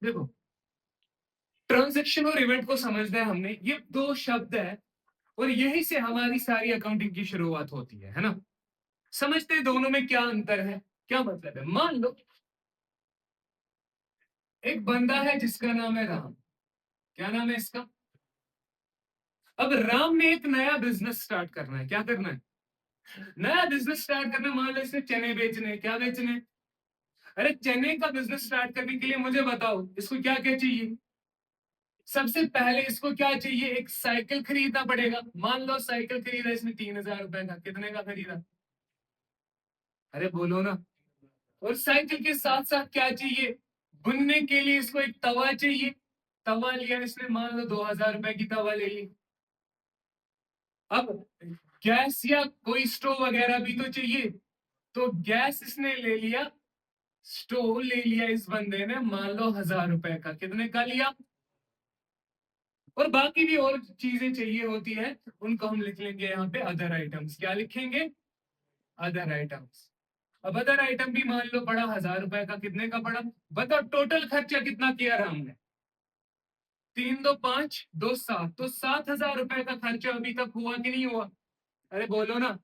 देखो, ट्रांजैक्शन और इवेंट को समझना है हमने, ये दो शब्द है और यही से हमारी सारी अकाउंटिंग की शुरुआत होती है ना। समझते हैं दोनों में क्या अंतर है, क्या मतलब है। मान लो एक बंदा है जिसका नाम है राम। क्या नाम है इसका? अब राम ने एक नया बिजनेस स्टार्ट करना है। क्या करना है? नया बिजनेस स्टार्ट करना है। मान लो इसने चने बेचने। क्या बेचने? अरे चने का बिजनेस स्टार्ट करने के लिए मुझे बताओ इसको क्या क्या चाहिए। सबसे पहले इसको क्या चाहिए? एक साइकिल खरीदना पड़ेगा। मान लो साइकिल खरीदा इसने 3,000 रुपए का। कितने का खरीदा? अरे बोलो ना। और साइकिल के साथ साथ क्या चाहिए? बुनने के लिए इसको एक तवा चाहिए। तवा लिया इसने, मान लो 2,000 रुपए की तवा ले ली। अब गैस या कोई स्टोव वगैरह भी तो चाहिए। तो गैस इसने ले लिया, स्टोव ले लिया इस बंदे ने, मान लो 1,000 रुपए का। कितने का लिया? और बाकी भी और चीजें चाहिए होती है, उनको हम लिख लेंगे यहाँ पे अदर आइटम्स। क्या लिखेंगे? Other items. अब अदर आइटम भी मान लो पड़ा 1,000 रुपए का। कितने का पड़ा? बताओ टोटल खर्चा कितना किया हमने? 3 2 5 2 7, तो 7,000 रुपए का खर्चा अभी तक हुआ कि नहीं हुआ? अरे बोलो ना।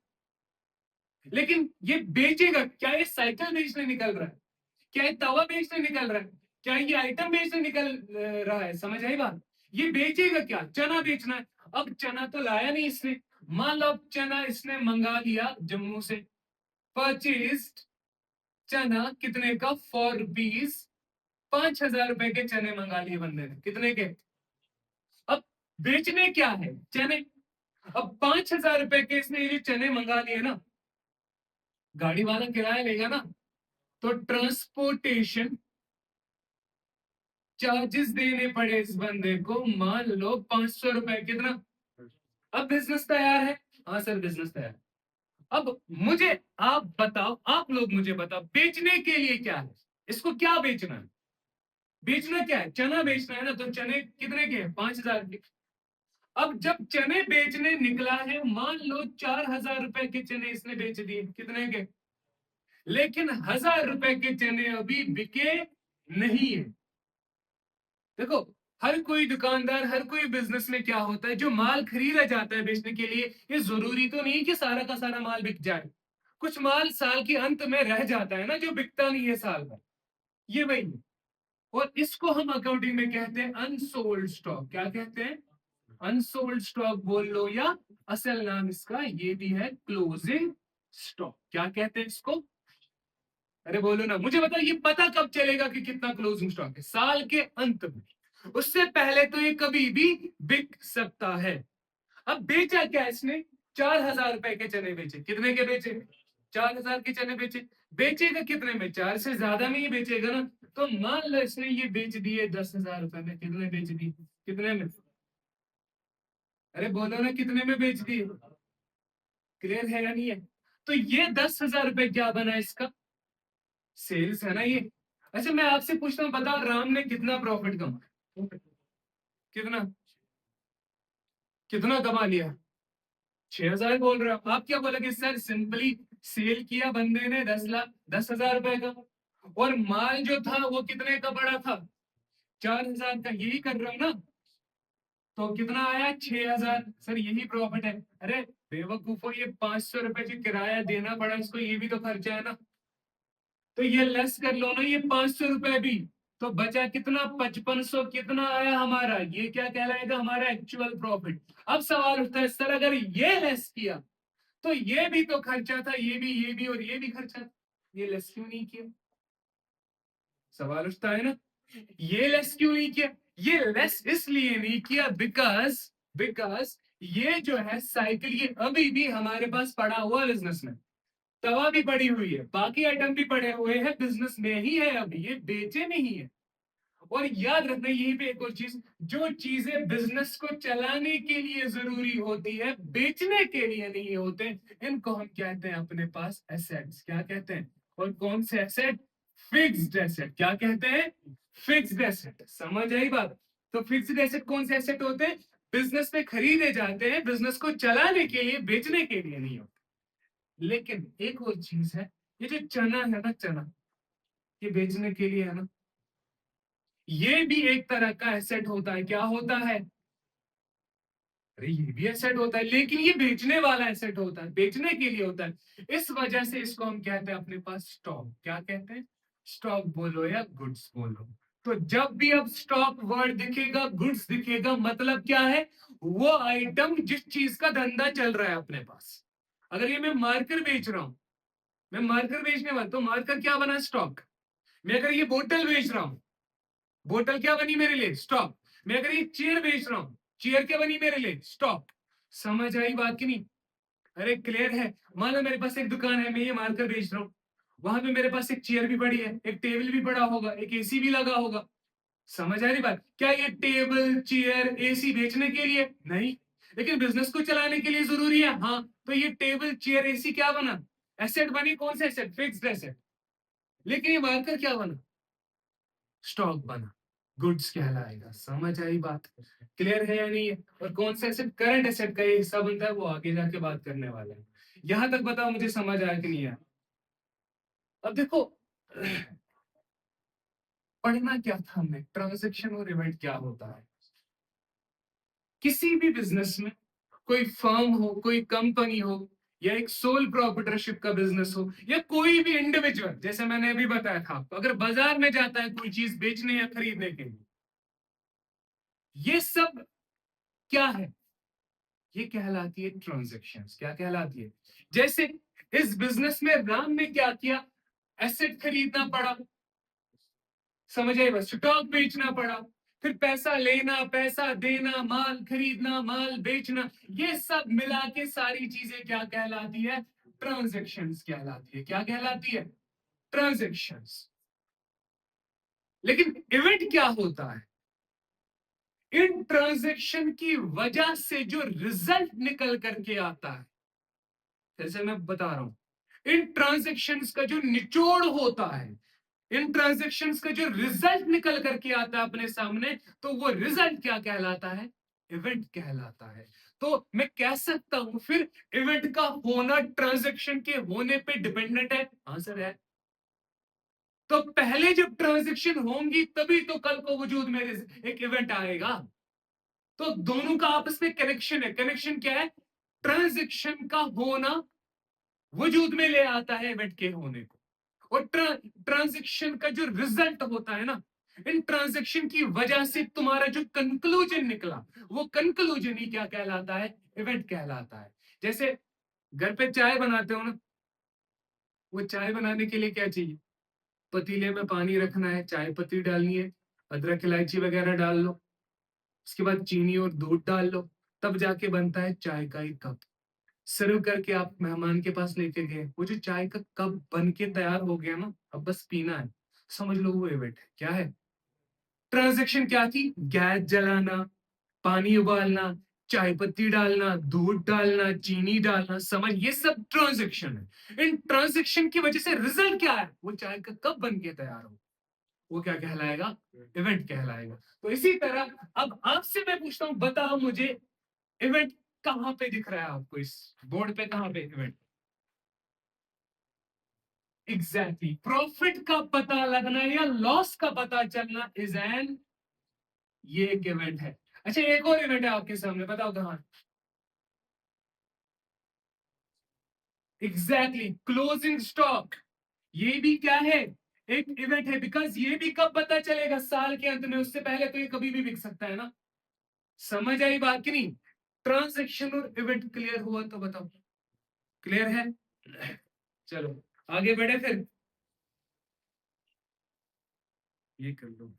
लेकिन ये बेचेगा क्या? ये साइकिल बेचने निकल रहा है? क्या ये तवा बेचने निकल रहा है? क्या ये आइटम बेचने निकल रहा है? समझ आई बात? ये बेचेगा क्या? चना बेचना है। अब चना तो लाया नहीं इसने। मान लो चना इसने मंगा लिया जम्मू से। परचेस्ड चना कितने का? 4 रुपीज। 5,000 रुपए के चने मंगा लिए बंदे ने। कितने के? अब बेचने क्या है? चने। अब 5,000 रुपए के इसने ये चने मंगा लिए ना, गाड़ी वाला किराया लेगा ना। तो ट्रांसपोर्टेशन चार्जेस देने पड़े इस बंदे को, मान लो 500 रुपए। कितना? अब बिजनेस तैयार है। हाँ सर बिजनेस तैयार। अब मुझे आप बताओ, आप लोग मुझे बताओ, बेचने के लिए क्या है? इसको क्या बेचना है? बेचना क्या है? चना बेचना है ना। तो चने कितने के हैं? 5,000 के। अब जब चने बेचने निकला है, मान लो 4,000 रुपए के चने इसने बेच दिए। कितने के? लेकिन 1,000 रुपए के चने अभी बिके नहीं है। देखो, हर कोई दुकानदार, हर कोई बिजनेस में क्या होता है, जो माल खरीदा जाता है बेचने के लिए, ये जरूरी तो नहीं कि सारा का सारा माल बिक जाए। कुछ माल साल के अंत में रह जाता है ना, जो बिकता नहीं है साल भर। ये वही है। और इसको हम अकाउंटिंग में कहते हैं अनसोल्ड स्टॉक। क्या कहते हैं? अनसोल्ड स्टॉक बोल लो, या असल नाम इसका ये भी है क्लोजिंग स्टॉक। क्या कहते हैं इसको? अरे बोलो ना, मुझे बताओ ये पता कब चलेगा कि कितना क्लोजिंग स्टॉक है? साल के अंत में। उससे पहले तो ये कभी भी बिक सकता है। अब बेचा क्या इसने? 4,000 रुपए के चने बेचे। कितने के बेचे? 4,000 के चने बेचे। बेचेगा कितने में? 4 से ज्यादा में ही बेचेगा ना। तो मान लो इसने ये बेच दिए 10,000 रुपए में। कितने बेच दिए? कितने में? अरे बोलो ना, कितने में बेच दिए? क्लियर है या नहीं है? तो ये 10,000 रुपए क्या बना इसका? सेल्स है ना ये। अच्छा मैं आपसे पूछता हूँ, बताओ राम ने कितना प्रॉफिट कमाया? कितना? कितना कमा लिया? 6,000 बोल रहे हो आप। क्या बोलोगे? सर सिंपली सेल किया बंदे ने 10 लाख, 10,000 रुपए का। और माल जो था वो कितने का पड़ा था? 4,000 का। यही कर रहे हो ना? तो कितना आया? 6,000। सर यही प्रॉफिट है। अरे बेवकूफो, ये 500 रुपए जो किराया देना पड़ा इसको, ये भी तो खर्चा है ना। तो ये लेस कर लो ना, ये 500 रुपए भी। तो बचा कितना? 5500। कितना आया हमारा? ये क्या कहलाएगा? हमारा एक्चुअल प्रॉफिट। अब सवाल उठता है, सर अगर ये लेस किया तो ये भी तो खर्चा था, ये भी और ये भी खर्चा था, ये लेस क्यों नहीं किया? सवाल उठता है ना। ये लेस क्यों नहीं किया? ये लेस इसलिए नहीं किया बिकॉज बिकॉज ये जो है साइकिल, ये अभी भी हमारे पास पड़ा हुआ बिजनेस में। तवा भी पड़ी हुई है, बाकी आइटम भी पड़े हुए हैं, बिजनेस में ही है, अभी ये बेचे नहीं है। और याद रखना यहीं पे एक और चीज, जो चीजें बिजनेस को चलाने के लिए जरूरी होती है, बेचने के लिए नहीं होते, इनको हम कहते हैं अपने पास एसेट्स। क्या कहते हैं? और कौन से एसेट? Fixed asset. क्या कहते हैं? Fixed asset. समझ आई बात? तो फिक्स्ड एसेट कौन से एसेट होते हैं? बिजनेस में खरीदे जाते हैं, बिजनेस को चलाने के लिए, बेचने के लिए नहीं होते। लेकिन एक और चीज है, ये जो चना है ना, चना ये बेचने के लिए है ना। ये भी एक तरह का एसेट होता है। क्या होता है? अरे ये भी एसेट होता है, लेकिन ये बेचने वाला एसेट होता है, बेचने के लिए होता है। इस वजह से इसको हम कहते हैं अपने पास स्टॉक। क्या कहते हैं? स्टॉक बोलो या गुड्स बोलो। तो जब भी अब स्टॉक वर्ड दिखेगा, गुड्स दिखेगा, मतलब क्या है? वो आइटम जिस चीज का धंधा चल रहा है अपने पास। अगर ये मैं मार्कर बेच रहा हूं, मैं मार्कर बेचने वाला, तो मार्कर क्या बना? स्टॉक। मैं अगर ये बोतल बेच रहा हूं, बोतल क्या बनी मेरे लिए? स्टॉक। मैं अगर ये चेयर बेच रहा हूं, चेयर क्या बनी मेरे लिए? स्टॉक। समझ आई बात की नहीं? अरे क्लियर है? मान लो मेरे पास एक दुकान है, मैं ये मार्कर बेच रहा हूँ, वहां पे मेरे पास एक चेयर भी पड़ी है, एक टेबल भी पड़ा होगा, एक एसी भी लगा होगा। समझ आ रही बात? क्या ये टेबल चेयर एसी बेचने के लिए? नहीं, लेकिन बिजनेस को चलाने के लिए जरूरी है। हाँ, तो ये टेबल चेयर एसी क्या बना? एसेट बनी। कौन सा एसेट? Fixed asset. लेकिन ये मार्कर क्या बना? स्टॉक बना, गुड्स कहलाएगा। समझ आई बात? क्लियर है या नहीं है? और कौन सा एसेट? करंट एसेट का ये हिस्सा बनता है, वो आगे जाके बात करने वाले हैं। यहां तक बताओ मुझे समझ आया कि नहीं आया? अब देखो, पढ़ना क्या था हमें? ट्रांजैक्शन और इवेंट क्या होता है। किसी भी बिजनेस में, कोई फर्म हो, कोई कंपनी हो, या एक सोल प्रोप्राइटरशिप का बिजनेस हो, या कोई भी इंडिविजुअल, जैसे मैंने अभी बताया था आपको, अगर बाजार में जाता है कोई चीज बेचने या खरीदने के लिए, ये सब क्या है? ये कहलाती है ट्रांजैक्शंस। क्या कहलाती है? जैसे इस बिजनेस में राम ने क्या किया? एसेट खरीदना पड़ा, समझ आए? बस स्टॉक बेचना पड़ा, फिर पैसा लेना, पैसा देना, माल खरीदना, माल बेचना, ये सब मिला के सारी चीजें क्या कहलाती है? ट्रांजैक्शंस कहलाती है। क्या कहलाती है? ट्रांजैक्शंस। लेकिन इवेंट क्या होता है? इन ट्रांजैक्शन की वजह से जो रिजल्ट निकल करके आता है, जैसे मैं बता रहा हूं, इन ट्रांजैक्शंस का जो निचोड़ होता है, इन ट्रांजैक्शंस का जो रिजल्ट निकल करके आता है अपने सामने, तो वो रिजल्ट क्या कहलाता है? इवेंट कहलाता है। तो मैं कह सकता हूं फिर, इवेंट का होना ट्रांजैक्शन के होने पे डिपेंडेंट है। आंसर है। तो पहले जब ट्रांजैक्शन होंगी तभी तो कल को वजूद में एक इवेंट आएगा। तो दोनों का आपस में कनेक्शन है। कनेक्शन क्या है? ट्रांजैक्शन का होना वजूद में ले आता है इवेंट के होने को। और ट्रांजैक्शन का जो रिजल्ट होता है ना, इन ट्रांजैक्शन की वजह से तुम्हारा जो कंक्लूजन निकला, वो कंक्लूजन ही क्या कहलाता है? इवेंट कहलाता है। जैसे घर पे चाय बनाते हो ना, वो चाय बनाने के लिए क्या चाहिए? पतीले में पानी रखना है, चाय पत्ती डालनी है, अदरक इलायची वगैरह डाल लो, उसके बाद चीनी और दूध डाल लो, तब जाके बनता है चाय का एक कप। सर्व करके आप मेहमान के पास लेके गए, वो जो चाय का कप बन के तैयार हो गया ना, अब बस पीना है, समझ लो वो इवेंट है। क्या है? ट्रांजैक्शन क्या थी? गैस जलाना, पानी उबालना, चाय पत्ती डालना, दूध डालना, चीनी डालना, समझ, ये सब ट्रांजैक्शन है। इन ट्रांजैक्शन की वजह से रिजल्ट क्या है? वो चाय का कप बन के तैयार हो, वो क्या कहलाएगा? इवेंट कहलाएगा। तो इसी तरह अब आपसे मैं पूछता हूं, बताओ मुझे, इवेंट कहां पे दिख रहा है आपको इस बोर्ड पे? कहां पे इवेंट? एग्जैक्टली, प्रॉफिट का पता लगना या लॉस का पता चलना इज एन, ये एक इवेंट है। अच्छा, एक और इवेंट है आपके सामने, बताओ कहां? Exactly, closing stock. ये भी क्या है? एक इवेंट है। बिकॉज ये भी कब पता चलेगा? साल के अंत में, उससे पहले तो ये कभी भी बिक सकता है ना। समझ आई बात की नहीं? ट्रांजैक्शन और इवेंट क्लियर हुआ तो बताओ, क्लियर है? चलो आगे बढ़े फिर, ये कर लो।